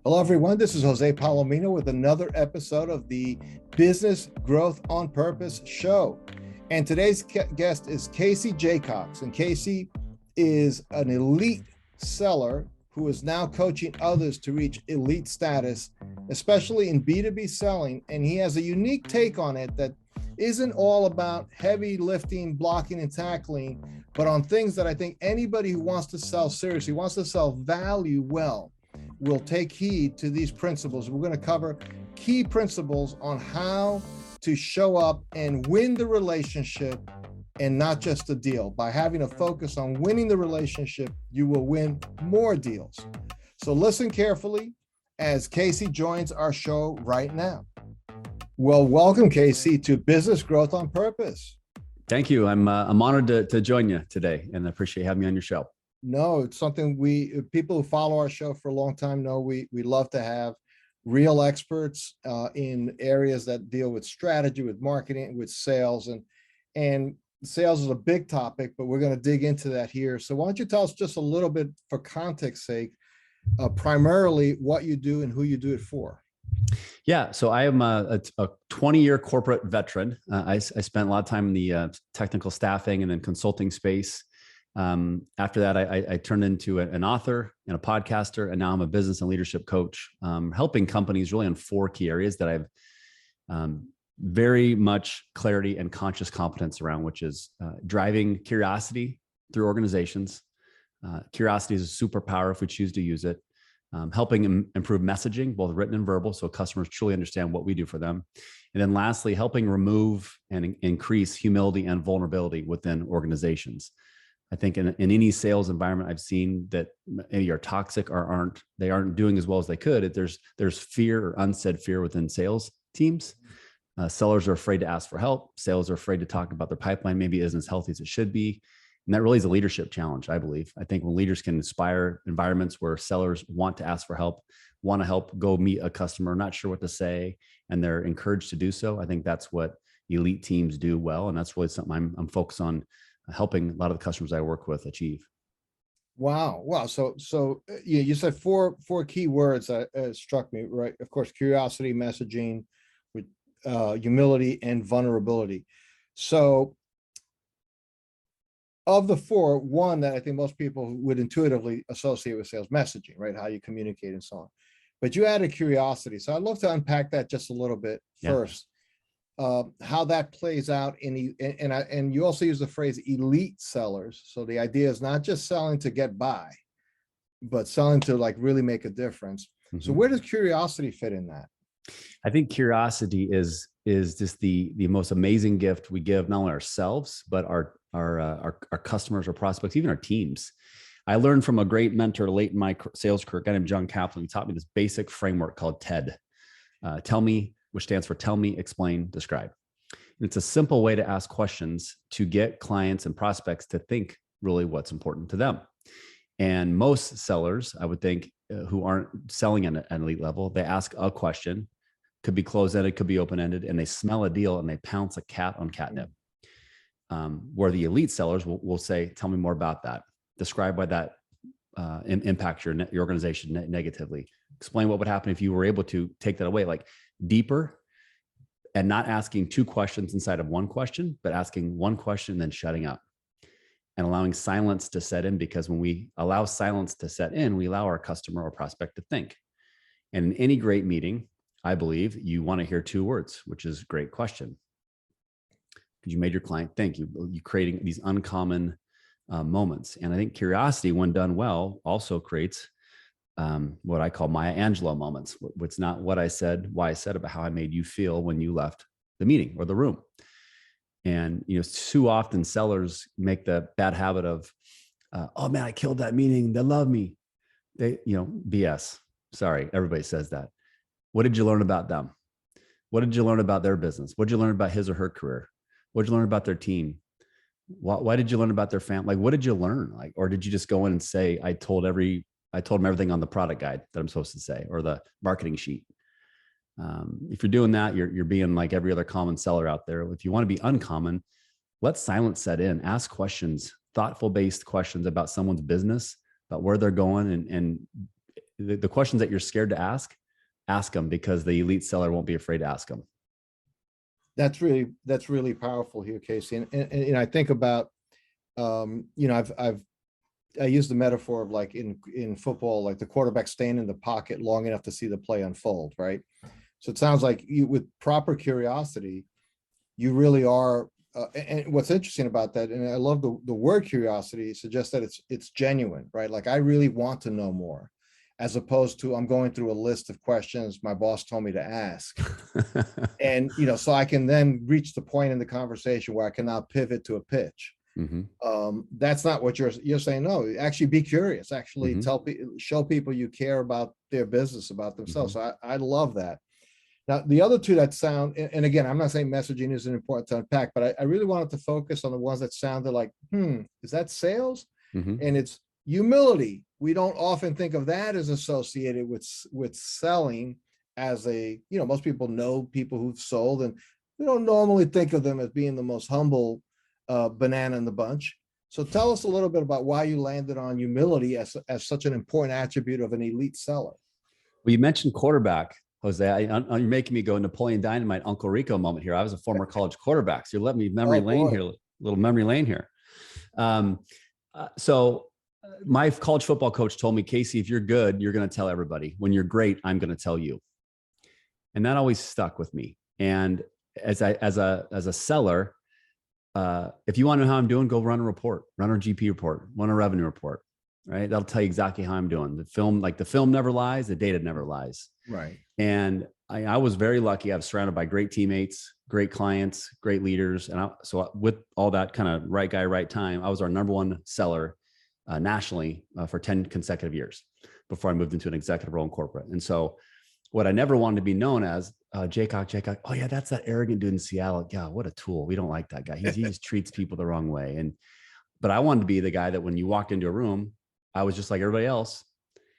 Hello, everyone. This is Jose Palomino with another episode of the Business Growth on Purpose show. And today's guest is Casey Jacox. And Casey is an elite seller who is now coaching others to reach elite status, especially in B2B selling. And he has a unique take on it that isn't all about heavy lifting, blocking, and tackling, but on things that I think anybody who wants to sell seriously, wants to sell value well, will take heed to these principles. We're going to cover key principles on how to show up and win the relationship and not just a deal. By having a focus on winning the relationship, you will win more deals. So listen carefully as Casey joins our show right now. Well, welcome, Casey, to Business Growth on Purpose. Thank you. I'm honored to join you today, and I appreciate having me on your show. No, it's something people who follow our show for a long time know we love to have real experts in areas that deal with strategy, with marketing, with sales, and sales is a big topic, but we're going to dig into that here. So why don't you tell us just a little bit, for context sake, primarily what you do and who you do it for? Yeah, so I am a 20-year corporate veteran. I spent a lot of time in the technical staffing and then consulting space. After that, I turned into an author and a podcaster, and now I'm a business and leadership coach, helping companies really in 4 key areas that I've very much clarity and conscious competence around, which is driving curiosity through organizations. Curiosity is a superpower if we choose to use it. Helping improve messaging, both written and verbal, so customers truly understand what we do for them. And then lastly, helping remove and increase humility and vulnerability within organizations. I think in any sales environment I've seen that maybe are toxic or aren't doing as well as they could. There's fear or unsaid fear within sales teams. Sellers are afraid to ask for help. Sales are afraid to talk about their pipeline maybe isn't as healthy as it should be. And that really is a leadership challenge, I believe. I think when leaders can inspire environments where sellers want to ask for help, want to help go meet a customer, not sure what to say, and they're encouraged to do so, I think that's what elite teams do well. And that's really something I'm focused on helping a lot of the customers I work with achieve. Wow. So you said four key words that struck me, right? Of course, curiosity, messaging, with humility, and vulnerability. So of the 4, one that I think most people would intuitively associate with sales, messaging, right? How you communicate and so on. But you added curiosity. So I'd love to unpack that just a little bit first. How that plays out and you also use the phrase elite sellers. So the idea is not just selling to get by, but selling to like really make a difference. Mm-hmm. So where does curiosity fit in that? I think curiosity is just the most amazing gift we give not only ourselves, but our customers, our prospects, even our teams. I learned from a great mentor late in my sales career, a guy named John Kaplan. He taught me this basic framework called TED. Tell me, which stands for tell me, explain, describe. And it's a simple way to ask questions to get clients and prospects to think really what's important to them. And most sellers, I would think, who aren't selling at an elite level, they ask a question, could be closed-ended, could be open-ended, and they smell a deal and they pounce a cat on catnip. Where the elite sellers will say, tell me more about that. Describe why that impacts your organization negatively. Explain what would happen if you were able to take that away, like deeper, and not asking 2 questions inside of 1 question, but asking 1 question and then shutting up and allowing silence to set in. Because when we allow silence to set in, we allow our customer or prospect to think. And in any great meeting, I believe you want to hear 2 words, which is great question. Because you made your client think. You creating these uncommon moments. And I think curiosity, when done well, also creates what I call Maya Angelou moments. What's not what I said, why I said, about how I made you feel when you left the meeting or the room. And too often sellers make the bad habit of, oh man, I killed that meeting. They love me. BS. Sorry, everybody says that. What did you learn about them? What did you learn about their business? What did you learn about his or her career? What did you learn about their team? Why did you learn about their family? Like, what did you learn? Like, or did you just go in and say, I told them everything on the product guide that I'm supposed to say, or the marketing sheet. If you're doing that, you're being like every other common seller out there. If you want to be uncommon, let silence set in. Ask questions, thoughtful based questions about someone's business, about where they're going, and the questions that you're scared to ask them, because the elite seller won't be afraid to ask them. That's really powerful here, Casey. And I think about, I use the metaphor of like in football, like the quarterback staying in the pocket long enough to see the play unfold, right? So it sounds like you, with proper curiosity, you really are. And what's interesting about that, and I love the word curiosity, suggests that it's genuine, right? Like I really want to know more, as opposed to I'm going through a list of questions my boss told me to ask. And, so I can then reach the point in the conversation where I can now pivot to a pitch. That's not what you're saying. No, actually be curious, actually show people you care about their business, about themselves. So I love that. Now, the other two that sound, and again, I'm not saying messaging isn't important to unpack, but I really wanted to focus on the ones that sounded like, is that sales? And it's humility. We don't often think of that as associated with selling, as most people know people who've sold, and we don't normally think of them as being the most humble banana in the bunch. So tell us a little bit about why you landed on humility as such an important attribute of an elite seller. Well, you mentioned quarterback, Jose. You're making me go Napoleon Dynamite, Uncle Rico moment here. I was a former college quarterback, so you're letting me memory lane here, little memory lane here. So my college football coach told me, Casey, if you're good, you're going to tell everybody. When you're great, I'm going to tell you. And that always stuck with me. And as a seller, if you want to know how I'm doing, go run a report, run a GP report, run a revenue report, right? That'll tell you exactly how I'm doing. The film never lies. The data never lies. Right. And I was very lucky. I was surrounded by great teammates, great clients, great leaders. And so with all that kind of right guy, right time, I was our number one seller nationally for 10 consecutive years before I moved into an executive role in corporate. And so what I never wanted to be known as, Jacox. Oh yeah, that's that arrogant dude in Seattle. Yeah, what a tool. We don't like that guy. He just treats people the wrong way. But I wanted to be the guy that when you walked into a room, I was just like everybody else.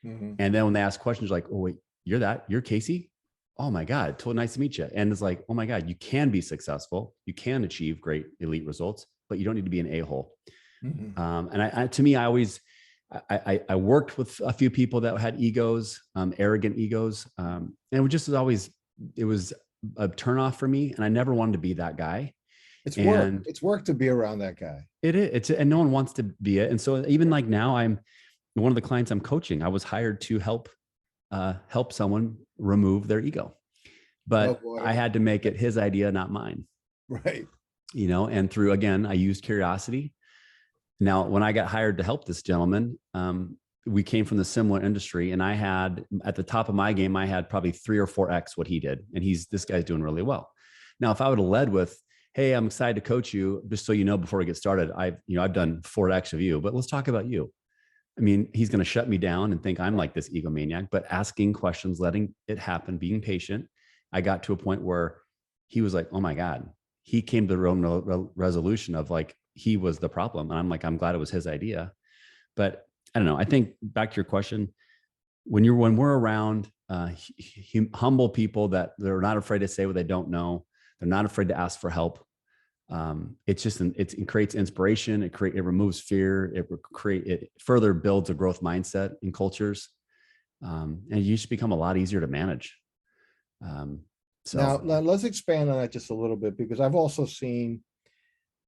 And then when they ask questions like, oh wait, you're Casey? Oh my God, totally nice to meet you. And it's like, oh my God, you can be successful. You can achieve great elite results, but you don't need to be an a-hole. And to me, I worked with a few people that had egos, arrogant egos. And it was a turnoff for me. And I never wanted to be that guy. It's work to be around that guy. It is. And no one wants to be it. And so even like now, I'm one of the clients I'm coaching. I was hired to help someone remove their ego, but I had to make it his idea, not mine. Right. And again, I used curiosity. Now, when I got hired to help this gentleman, we came from the similar industry, and I had, at the top of my game, I had probably 3 or 4x what he did. And this guy's doing really well. Now, if I would have led with, hey, I'm excited to coach you, just so you know, before we get started, I've done 4x of you, but let's talk about you. I mean, he's going to shut me down and think I'm like this egomaniac, but asking questions, letting it happen, being patient. I got to a point where he was like, oh my God, he came to the own resolution of like, he was the problem. And I'm like, I'm glad it was his idea. But I don't know. I think back to your question, when we're around humble people that they're not afraid to say what they don't know, they're not afraid to ask for help. It creates inspiration. It removes fear. It further builds a growth mindset in cultures. And you just become a lot easier to manage. Now let's expand on that just a little bit, because I've also seen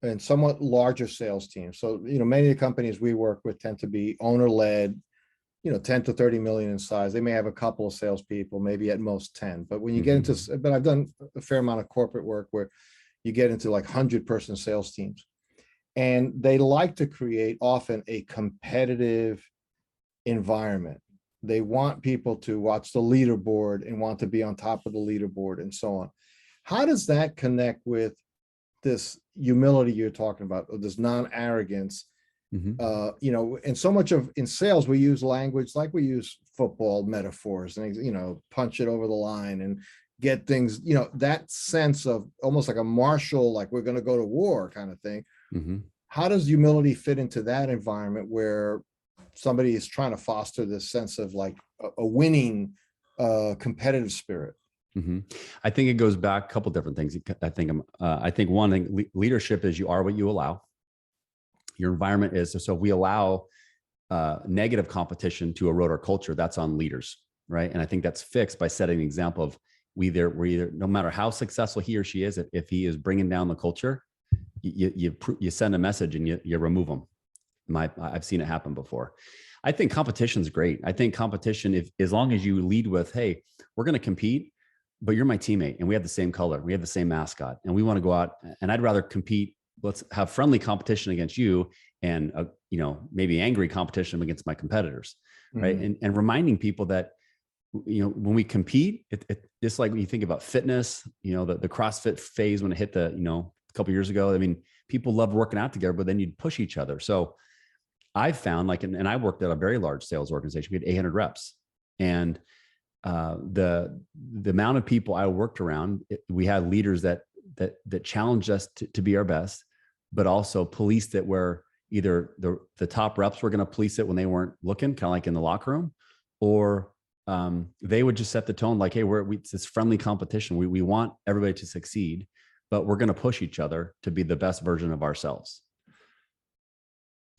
in somewhat larger sales teams. So, many of the companies we work with tend to be owner-led, 10 to 30 million in size. They may have a couple of salespeople, maybe at most 10. But when you get into, but I've done a fair amount of corporate work where you get into like 100-person sales teams, and they like to create often a competitive environment. They want people to watch the leaderboard and want to be on top of the leaderboard and so on. How does that connect with this humility you're talking about, or this non-arrogance? And so much in sales, we use language like we use football metaphors and, punch it over the line and get things, that sense of almost like a martial, like we're going to go to war kind of thing. How does humility fit into that environment where somebody is trying to foster this sense of like a winning competitive spirit? I think it goes back a couple different things. I think one thing, leadership is you are what you allow. Your environment is. So if we allow negative competition to erode our culture, that's on leaders, right? And I think that's fixed by setting an example of we're either, no matter how successful he or she is, if he is bringing down the culture, you send a message and you remove them. I've seen it happen before. I think competition is great. I think competition, as long as you lead with, hey, we're going to compete, but you're my teammate and we have the same color, we have the same mascot, and we want to go out, and I'd rather compete. Let's have friendly competition against you, and maybe angry competition against my competitors, right? And reminding people that when we compete, it just like when you think about fitness, the CrossFit phase when it hit a couple of years ago. I mean, people loved working out together, but then you'd push each other. So I found and I worked at a very large sales organization. We had 800 reps, and the amount of people I worked around, we had leaders that challenged us to be our best, but also policed it where either the top reps were going to police it when they weren't looking, kind of like in the locker room, or they would just set the tone like, hey, it's this friendly competition. We want everybody to succeed, but we're going to push each other to be the best version of ourselves.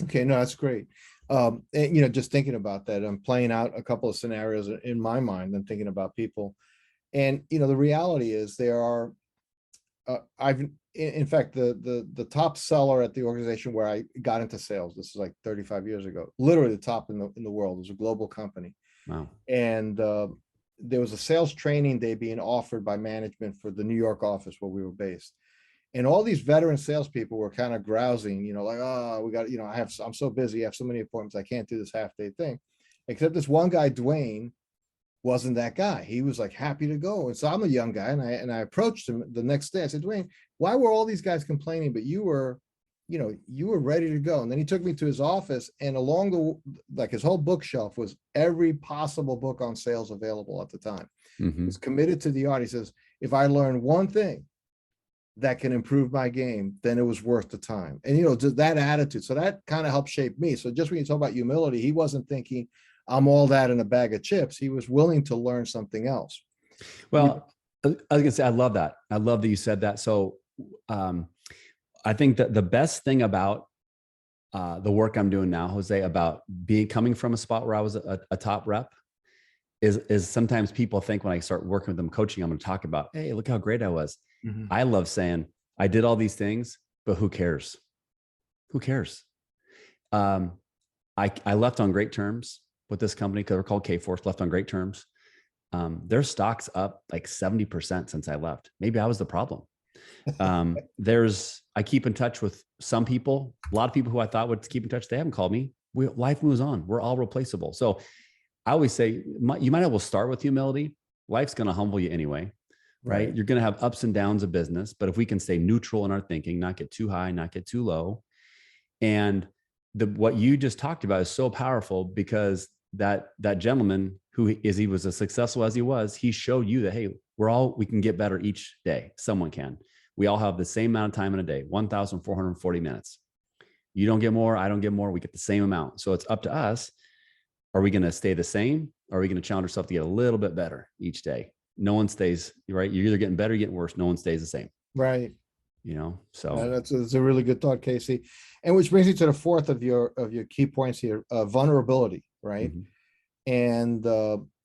Okay, no, that's great. And just thinking about that, I'm playing out a couple of scenarios in my mind and thinking about people. And the reality is there are, in fact, the top seller at the organization where I got into sales, this is like 35 years ago, literally the top in the world. It was a global company. Wow. And there was a sales training day being offered by management for the New York office where we were based. And all these veteran salespeople were kind of grousing, like, oh, we got, I'm so busy, I have so many appointments, I can't do this half-day thing. Except this one guy, Dwayne, wasn't that guy. He was like happy to go. And so I'm a young guy, and I approached him the next day. I said, Dwayne, why were all these guys complaining, but you were ready to go? And then he took me to his office, and along his whole bookshelf was every possible book on sales available at the time. Mm-hmm. He's committed to the art. He says, if I learn one thing that can improve my game, then it was worth the time. And, just that attitude. So that kind of helped shape me. So just when you talk about humility, he wasn't thinking I'm all that in a bag of chips. He was willing to learn something else. Well, I was going to say, I love that. I love that you said that. So I think that the best thing about the work I'm doing now, Jose, about coming from a spot where I was a top rep is sometimes people think when I start working with them, coaching, I'm going to talk about, hey, look how great I was. Mm-hmm. I love saying I did all these things, but who cares? Who cares? I left on great terms with this company because they're called K-Force, left on great terms. Their stock's up like 70% since I left. Maybe I was the problem. I keep in touch with some people, a lot of people who I thought would keep in touch. They haven't called me. Life moves on. We're all replaceable. So I always say you might as well start with humility. Life's going to humble you anyway, right? You're going to have ups and downs of business, but if we can stay neutral in our thinking, not get too high, not get too low. And what you just talked about is so powerful because that gentleman he was as successful as he was, he showed you that, hey, we can get better each day. Someone can. We all have the same amount of time in a day, 1,440 minutes. You don't get more, I don't get more, we get the same amount. So it's up to us. Are we going to stay the same? Or are we going to challenge ourselves to get a little bit better each day? No one stays, right? You're either getting better or getting worse. No one stays the same. Right. So that's a really good thought, Casey. And which brings you to the fourth of your key points here, vulnerability, right? Mm-hmm. And,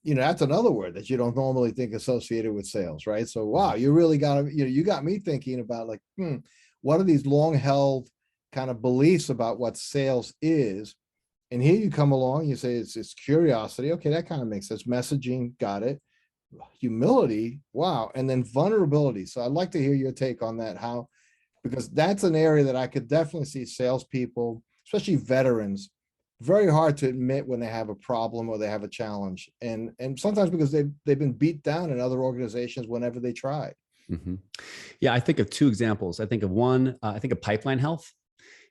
that's another word that you don't normally think associated with sales, right? So, wow, you really you got me thinking about like, what are these long held kind of beliefs about what sales is? And here you come along, you say it's curiosity. Okay, that kind of makes sense. Messaging, got it. Humility, wow. And then vulnerability. So I'd like to hear your take on that, because that's an area that I could definitely see salespeople, especially veterans, very hard to admit when they have a problem or they have a challenge. And sometimes because they've been beat down in other organizations whenever they tried. Mm-hmm. Yeah, I think of two examples. I think of one, I think of pipeline health.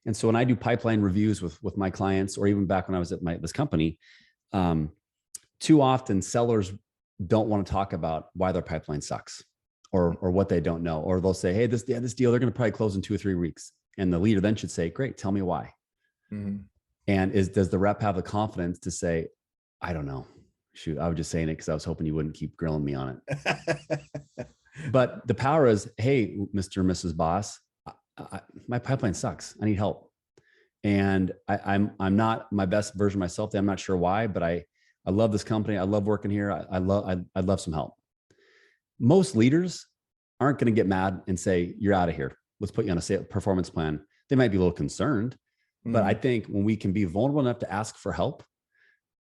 And so when I do pipeline reviews with my clients, or even back when I was at this company, too often sellers don't want to talk about why their pipeline sucks or what they don't know. Or they'll say, hey, this deal, they're going to probably close in 2 or 3 weeks. And the leader then should say, great, tell me why. Mm-hmm. And does the rep have the confidence to say, I don't know, shoot, I was just saying it because I was hoping you wouldn't keep grilling me on it. But the power is, hey, Mr. or Mrs. Boss, my pipeline sucks. I need help. And I'm not my best version of myself. I'm not sure why, but I love this company. I love working here. I'd love some help. Most leaders aren't going to get mad and say, you're out of here. Let's put you on a sales performance plan. They might be a little concerned, but I think when we can be vulnerable enough to ask for help,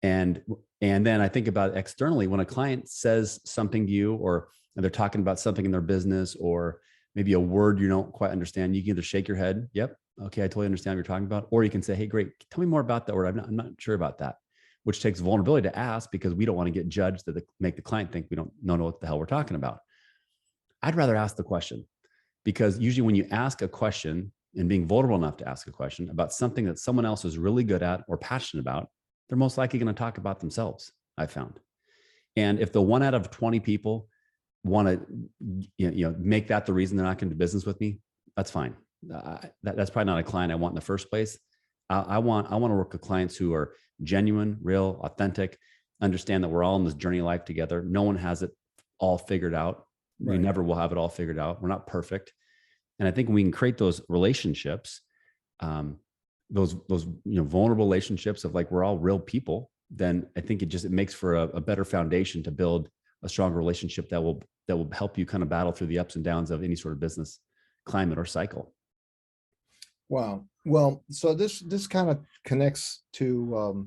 and then I think about externally, when a client says something to you, or they're talking about something in their business, or maybe a word you don't quite understand, you can either shake your head, yep, okay, I totally understand what you're talking about, or you can say, hey, great, tell me more about that word. I'm not sure about that, which takes vulnerability to ask, because we don't want to get judged to make the client think we don't know what the hell we're talking about. I'd rather ask the question, because usually when you ask a question and being vulnerable enough to ask a question about something that someone else is really good at or passionate about, they're most likely going to talk about themselves, I found. And if the 1 out of 20 people want to make that the reason they're not going to do business with me, that's fine. That's probably not a client I want in the first place. I want to work with clients who are genuine, real, authentic, understand that we're all in this journey of life together. No one has it all figured out. Right. We never will have it all figured out. We're not perfect. And I think when we can create those relationships, those vulnerable relationships of like, we're all real people, then I think it makes for a better foundation to build a stronger relationship that will help you kind of battle through the ups and downs of any sort of business climate or cycle. Wow. Well, so this kind of connects to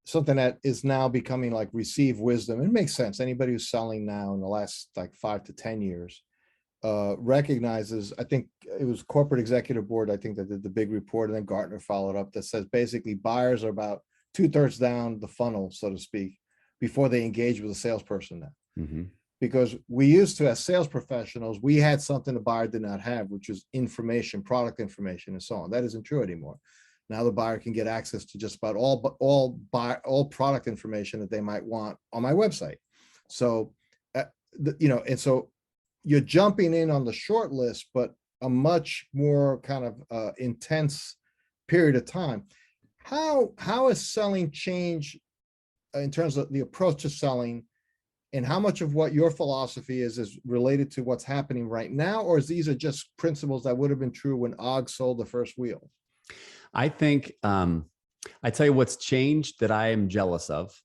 something that is now becoming like received wisdom. It makes sense. Anybody who's selling now in the last like 5 to 10 years recognizes, I think it was corporate executive board, I think, that did the big report, and then Gartner followed up, that says basically buyers are about 2/3 down the funnel, so to speak, before they engage with a salesperson now. Mm-hmm. Because we used to, as sales professionals, we had something the buyer did not have, which is information, product information, and so on. That isn't true anymore. Now the buyer can get access to just about all product information that they might want on my website. So, and so you're jumping in on the short list, but a much more kind of intense period of time. How has selling changed in terms of the approach to selling, and how much of what your philosophy is related to what's happening right now, or is these are just principles that would have been true when Og sold the first wheel? I think I tell you what's changed that I am jealous of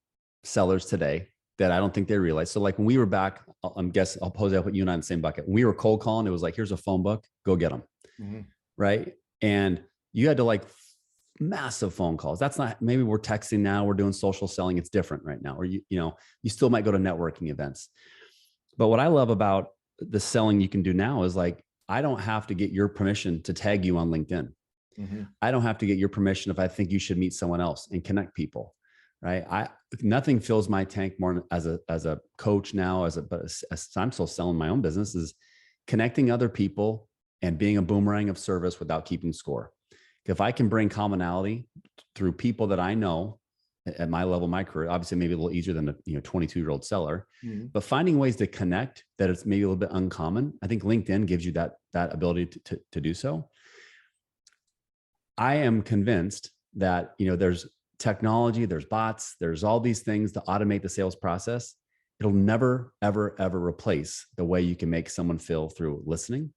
sellers today that I don't think they realize. So like when we were back, I'll put you and I in the same bucket. When we were cold calling, it was like, here's a phone book, go get them. Mm-hmm. Right. And you had to like massive phone calls. That's not, maybe we're texting now, we're doing social selling. It's different right now. Or you still might go to networking events. But what I love about the selling you can do now is like, I don't have to get your permission to tag you on LinkedIn. Mm-hmm. I don't have to get your permission if I think you should meet someone else and connect people. Right. Nothing fills my tank more as a coach now, as I'm still selling my own business, is connecting other people and being a boomerang of service without keeping score. If I can bring commonality through people that I know at my level of my career, obviously maybe a little easier than a 22-year-old seller, mm-hmm. but finding ways to connect that it's maybe a little bit uncommon. I think LinkedIn gives you that ability to do so. I am convinced that, there's technology, there's bots, there's all these things to automate the sales process. It'll never, ever, ever replace the way you can make someone feel through listening,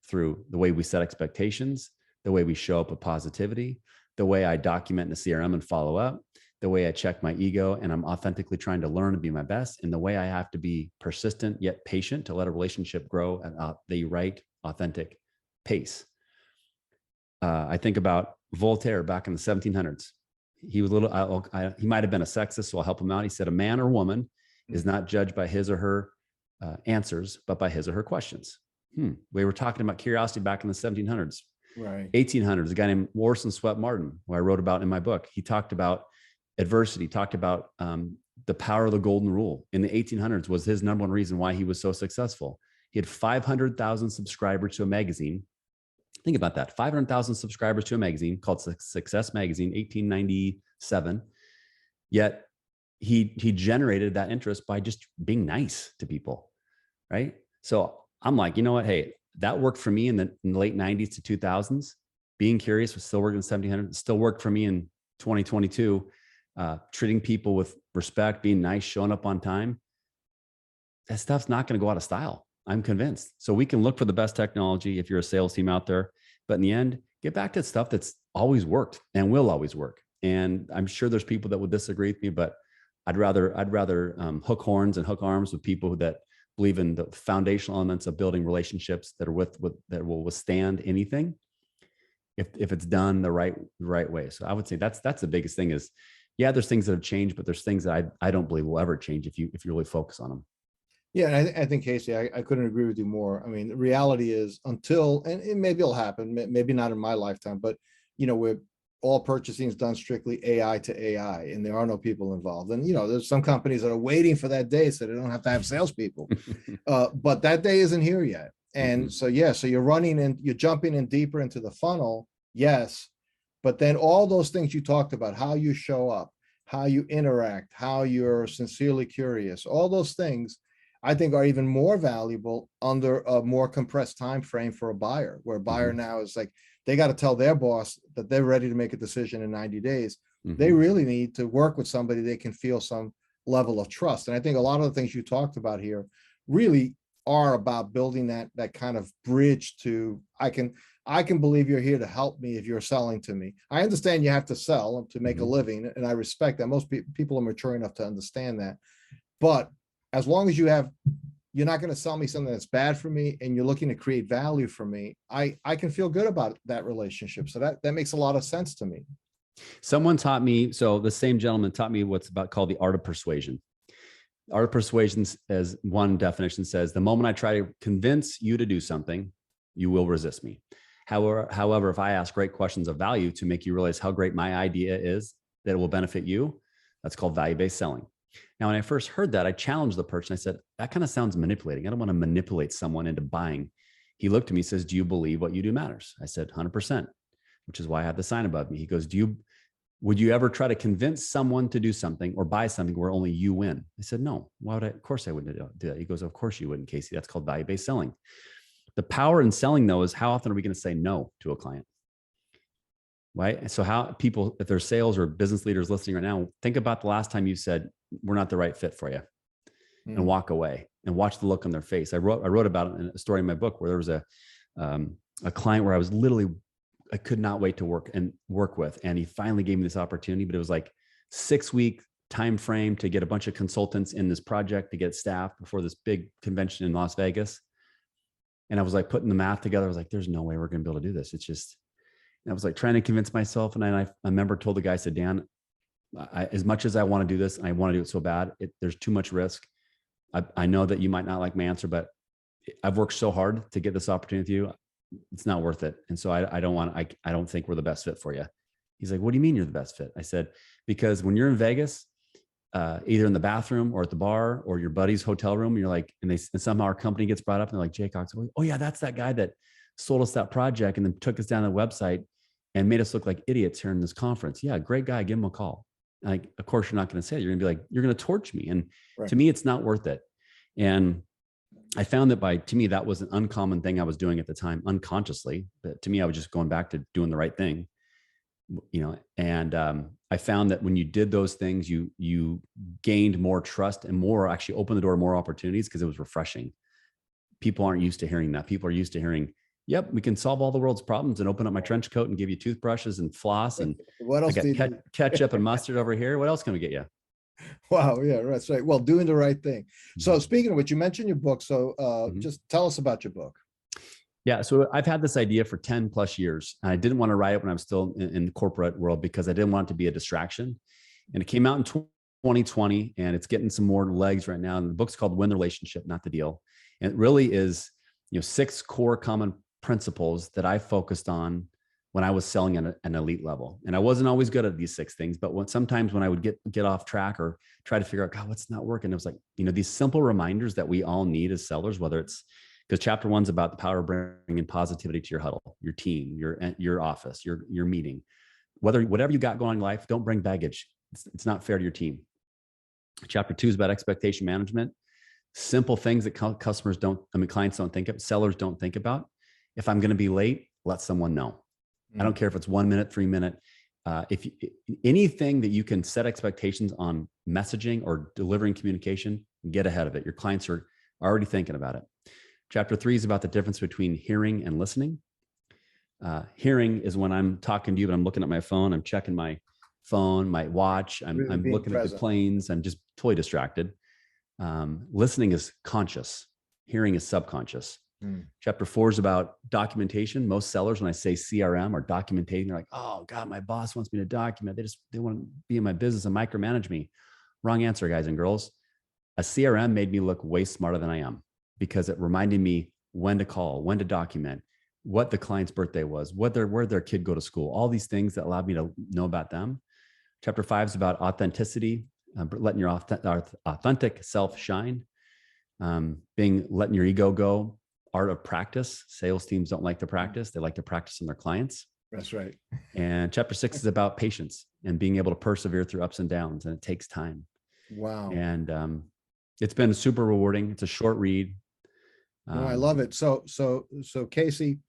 through the way we set expectations, the way we show up with positivity, the way I document in the CRM and follow up, the way I check my ego and I'm authentically trying to learn and be my best, and the way I have to be persistent yet patient to let a relationship grow at the right, authentic pace. I think about Voltaire back in the 1700s. He was he might have been a sexist, so I'll help him out. He said, a man or woman is not judged by his or her answers, but by his or her questions. We were talking about curiosity back in the 1700s. Right. 1800s, a guy named Orson Swett Martin, who I wrote about in my book. He talked about adversity, talked about the power of the golden rule. In the 1800s was his number one reason why he was so successful. He had 500,000 subscribers to a magazine. Think about that. 500,000 subscribers to a magazine called Success Magazine, 1897. Yet he generated that interest by just being nice to people, right? So I'm like, you know what? Hey, that worked for me in the late 90s to 2000s. Being curious was still working in 1700. Still worked for me in 2022. Treating people with respect, being nice, showing up on time. That stuff's not going to go out of style. I'm convinced. So we can look for the best technology if you're a sales team out there, but in the end, get back to stuff that's always worked and will always work. And I'm sure there's people that would disagree with me, but I'd rather hook horns and hook arms with people that believe in the foundational elements of building relationships that are that will withstand anything if it's done the right way. So I would say that's the biggest thing is, yeah, there's things that have changed, but there's things that I don't believe will ever change if you really focus on them. Yeah, and I think, Casey, I couldn't agree with you more. I mean, the reality is until, and maybe it'll happen, maybe not in my lifetime, but where all purchasing is done strictly AI to AI, and there are no people involved. And there's some companies that are waiting for that day so they don't have to have salespeople. But that day isn't here yet. And so you're running and you're jumping in deeper into the funnel, yes, but then all those things you talked about, how you show up, how you interact, how you're sincerely curious, all those things I think are even more valuable under a more compressed time frame for a buyer, where a buyer now is like, they got to tell their boss that they're ready to make a decision in 90 days. They really need to work with somebody they can feel some level of trust. And I think a lot of the things you talked about here really are about building that kind of bridge to, I can believe you're here to help me if you're selling to me. I understand you have to sell to make a living, and I respect that. Most people are mature enough to understand that. But as long as you're not going to sell me something that's bad for me and you're looking to create value for me, I can feel good about that relationship. So that makes a lot of sense to me. Someone taught me, so the same gentleman taught me what's called the art of persuasion. Art of persuasion, as one definition says, the moment I try to convince you to do something, you will resist me. However, if I ask great questions of value to make you realize how great my idea is, that it will benefit you, that's called value-based selling. Now, when I first heard that, I challenged the person. I said, that kind of sounds manipulating. I don't want to manipulate someone into buying. He looked at me and says, do you believe what you do matters? I said, 100%, which is why I have the sign above me. He goes, would you ever try to convince someone to do something or buy something where only you win? I said, no. Why would I? Of course I wouldn't do that. He goes, of course you wouldn't, Casey. That's called value-based selling. The power in selling, though, is how often are we going to say no to a client? Right? So how people, if there's sales or business leaders listening right now, think about the last time you said, we're not the right fit for you, and walk away and watch the look on their face. I wrote about it in a story in my book where there was a client where I could not wait to work with. And he finally gave me this opportunity, but it was like 6-week time frame to get a bunch of consultants in this project to get staff before this big convention in Las Vegas. And I was like putting the math together. I was like, there's no way we're going to be able to do this. It's just, and I was like trying to convince myself. And I remember told the guy, I said, Dan, as much as I want to do this and I want to do it so bad, there's too much risk. I know that you might not like my answer, but I've worked so hard to get this opportunity with you. It's not worth it. And so I don't think we're the best fit for you. He's like, what do you mean you're the best fit? I said, because when you're in Vegas, either in the bathroom or at the bar or your buddy's hotel room, you're like, and somehow our company gets brought up and they're like, Jacox, oh yeah, that's that guy that sold us that project and then took us down the website and made us look like idiots here in this conference. Yeah, great guy, give him a call. Like, of course, you're not going to say it. You're going to be like, you're going to torch me. And to me, it's not worth it. And I found that to me, that was an uncommon thing I was doing at the time, unconsciously. But to me, I was just going back to doing the right thing, and I found that when you did those things, you gained more trust and actually opened the door, more opportunities, because it was refreshing. People aren't used to hearing that. People are used to hearing, yep, we can solve all the world's problems and open up my trench coat and give you toothbrushes and floss. And what else? I got ketchup and mustard over here. What else can we get you? Wow. Yeah, that's right. Well, doing the right thing. So speaking of which, you mentioned your book. So just tell us about your book. Yeah. So I've had this idea for 10 plus years. And I didn't want to write it when I was still in the corporate world because I didn't want it to be a distraction. And it came out in 2020 and it's getting some more legs right now. And the book's called Win the Relationship, Not the Deal. And it really is, 6 core common principles that I focused on when I was selling at an elite level. And I wasn't always good at these 6 things, but sometimes when I would get off track or try to figure out, God, what's not working? It was like, these simple reminders that we all need as sellers, whether it's because chapter 1's about the power of bringing positivity to your huddle, your team, your office, your meeting, whatever you got going on in life, don't bring baggage. It's not fair to your team. Chapter 2 is about expectation management. Simple things that clients don't think of, sellers don't think about. If I'm going to be late, let someone know. I don't care if it's 1 minute, 3 minute. Anything that you can set expectations on messaging or delivering communication, get ahead of it. Your clients are already thinking about it. Chapter 3 is about the difference between hearing and listening. Hearing is when I'm talking to you, but I'm looking at my phone. I'm checking my phone, my watch. I'm looking at the planes. I'm just totally distracted. Listening is conscious. Hearing is subconscious. Chapter 4 is about documentation. Most sellers, when I say CRM or documentation, they're like, oh God, my boss wants me to document. They want to be in my business and micromanage me. Wrong answer, guys and girls. A CRM made me look way smarter than I am because it reminded me when to call, when to document, what the client's birthday was, where their kid go to school, all these things that allowed me to know about them. Chapter 5 is about authenticity, letting your authentic self shine, letting your ego go. Art of practice. Sales teams don't like to practice. They like to practice on their clients. That's right. And chapter 6 is about patience and being able to persevere through ups and downs. And it takes time. Wow. And it's been super rewarding. It's a short read. No, I love it. So Casey,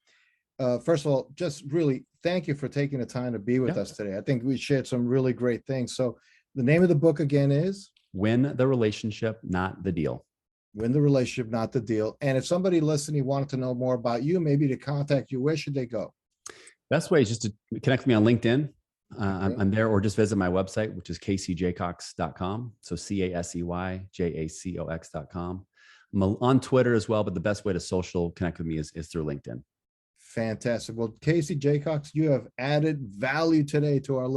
first of all, just really thank you for taking the time to be with us today. I think we shared some really great things. So the name of the book again is Win the Relationship, Not the Deal. Win the Relationship, Not the Deal. And if somebody listening wanted to know more about you, maybe to contact you, where should they go? Best way is just to connect with me on LinkedIn. I'm there, or just visit my website, which is caseyjacox.com. So CASEYJACOX.com. I'm on Twitter as well, but the best way to social connect with me is through LinkedIn. Fantastic. Well, Casey Jacox, you have added value today to our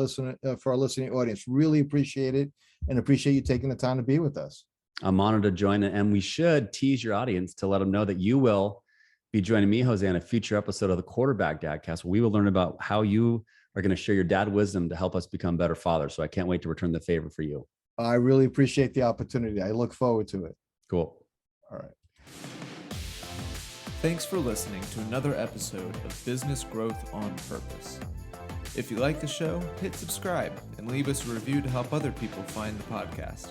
for our listening audience. Really appreciate it, and appreciate you taking the time to be with us. I'm honored to join, and we should tease your audience to let them know that you will be joining me, Jose, on a future episode of the Quarterback Dadcast. We will learn about how you are going to share your dad wisdom to help us become better fathers. So I can't wait to return the favor for you. I really appreciate the opportunity. I look forward to it. Cool. All right. Thanks for listening to another episode of Business Growth on Purpose. If you like the show, hit subscribe and leave us a review to help other people find the podcast.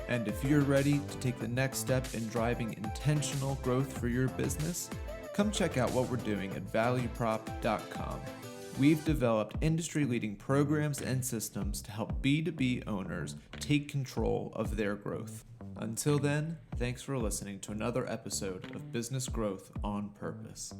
And if you're ready to take the next step in driving intentional growth for your business, come check out what we're doing at valueprop.com. We've developed industry-leading programs and systems to help B2B owners take control of their growth. Until then, thanks for listening to another episode of Business Growth on Purpose.